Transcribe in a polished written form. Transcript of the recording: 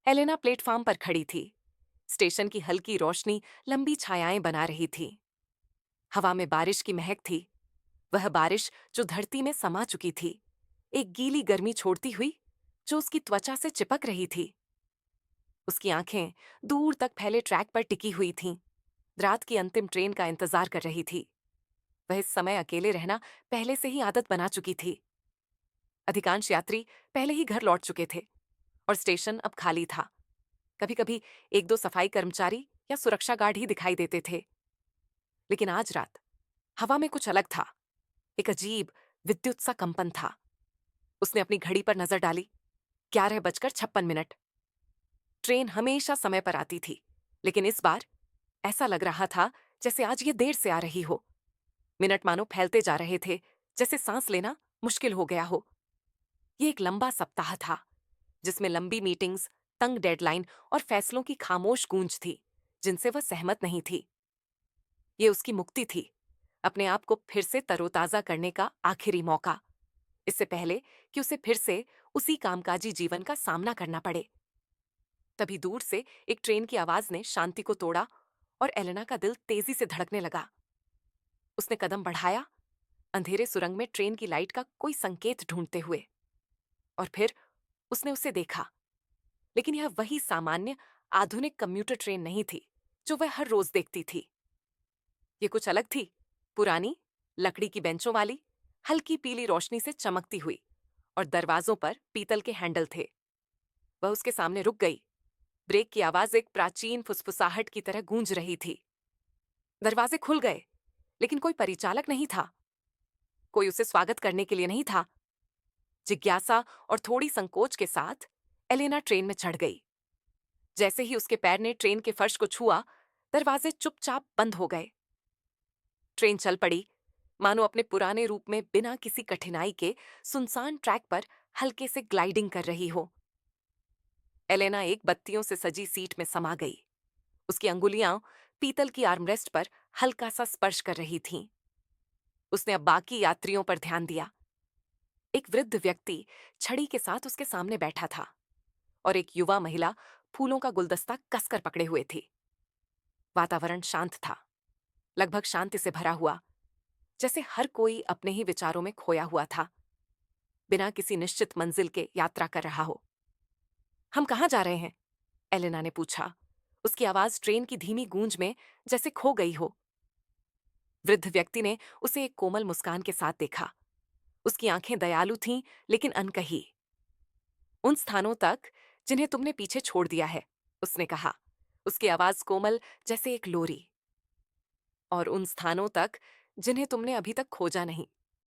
Elena platform पर खड़ी थी। स्टेशन की हल्की रोशनी लंबी छायाएं बना रही थी। हवा में बारिश की महक थी, वह बारिश जो धरती में समा चुकी थी, एक गीली गर्मी छोड़ती हुई जो उसकी त्वचा से चिपक रही थी। उसकी आंखें दूर तक फैले ट्रैक पर टिकी हुई थीं, रात की अंतिम ट्रेन का इंतजार कर रही थी। वह इस समय अकेले रहना पहले से ही आदत बना चुकी थी। अधिकांश यात्री पहले ही घर लौट चुके थे और स्टेशन अब खाली था। कभी कभी एक दो सफाई कर्मचारी या सुरक्षा गार्ड ही दिखाई देते थे। लेकिन आज रात हवा में कुछ अलग था। एक अजीब विद्युत सा कंपन था। उसने अपनी घड़ी पर नजर डाली। 11:56। ट्रेन हमेशा समय पर आती थी, लेकिन इस बार ऐसा लग रहा था जैसे आज ये देर से आ रही हो। मिनट मानो फैलते जा रहे थे, जैसे सांस लेना मुश्किल हो गया हो। ये एक लंबा सप्ताह था, जिसमें लंबी मीटिंग्स, तंग डेडलाइन और फैसलों की खामोश गूंज थी, जिनसे वह सहमत नहीं थी। ये उसकी मुक्ति थी, अपने आप को फिर से तरोताजा करने का आखिरी मौका, इससे पहले कि उसे फिर से उसी कामकाजी जीवन का सामना करना पड़े। तभी दूर से एक ट्रेन की आवाज ने शांति को तोड़ा और एलेना का दिल तेजी से धड़कने लगा। उसने कदम बढ़ाया, अंधेरे सुरंग में ट्रेन की लाइट का कोई संकेत ढूंढते हुए। और फिर उसने उसे देखा, लेकिन यह वही सामान्य आधुनिक कम्यूटर ट्रेन नहीं थी जो वह हर रोज देखती थी। ये कुछ अलग थी, पुरानी, लकड़ी की बेंचों वाली, हल्की पीली रोशनी से चमकती हुई, और दरवाजों पर पीतल के हैंडल थे। वह उसके सामने रुक गई। ब्रेक की आवाज एक प्राचीन फुसफुसाहट की तरह गूंज रही थी। दरवाजे खुल गए, लेकिन कोई परिचालक नहीं था। कोई उसे स्वागत करने के लिए नहीं था। जिज्ञासा और थोड़ी संकोच के साथ एलेना ट्रेन में चढ़ गई। जैसे ही उसके पैर ने ट्रेन के फर्श को छुआ, दरवाजे चुपचाप बंद हो गए। ट्रेन चल पड़ी, मानो अपने पुराने रूप में बिना किसी कठिनाई के सुनसान ट्रैक पर हल्के से ग्लाइडिंग कर रही हो। एलेना एक बत्तियों से सजी सीट में समा गई। उसकी अंगुलियां पीतल की आर्मरेस्ट पर हल्का सा स्पर्श कर रही थीं। उसने अब बाकी यात्रियों पर ध्यान दिया। एक वृद्ध व्यक्ति छड़ी के साथ उसके सामने बैठा था, और एक युवा महिला फूलों का गुलदस्ता कसकर पकड़े हुए थी। वातावरण शांत था, लगभग शांति से भरा हुआ, जैसे हर कोई अपने ही विचारों में खोया हुआ था, बिना किसी निश्चित मंजिल के यात्रा कर रहा हो। हम कहाँ जा रहे हैं? एलेना ने पूछा, उसकी आवाज ट्रेन की धीमी गूंज में जैसे खो गई हो। वृद्ध व्यक्ति ने उसे एक कोमल मुस्कान के साथ देखा। उसकी आंखें दयालु थीं, लेकिन अनकही। उन स्थानों तक जिन्हें तुमने पीछे छोड़ दिया है, उसने कहा, उसकी आवाज कोमल जैसे एक लोरी। और उन स्थानों तक जिन्हें तुमने अभी तक खोजा नहीं,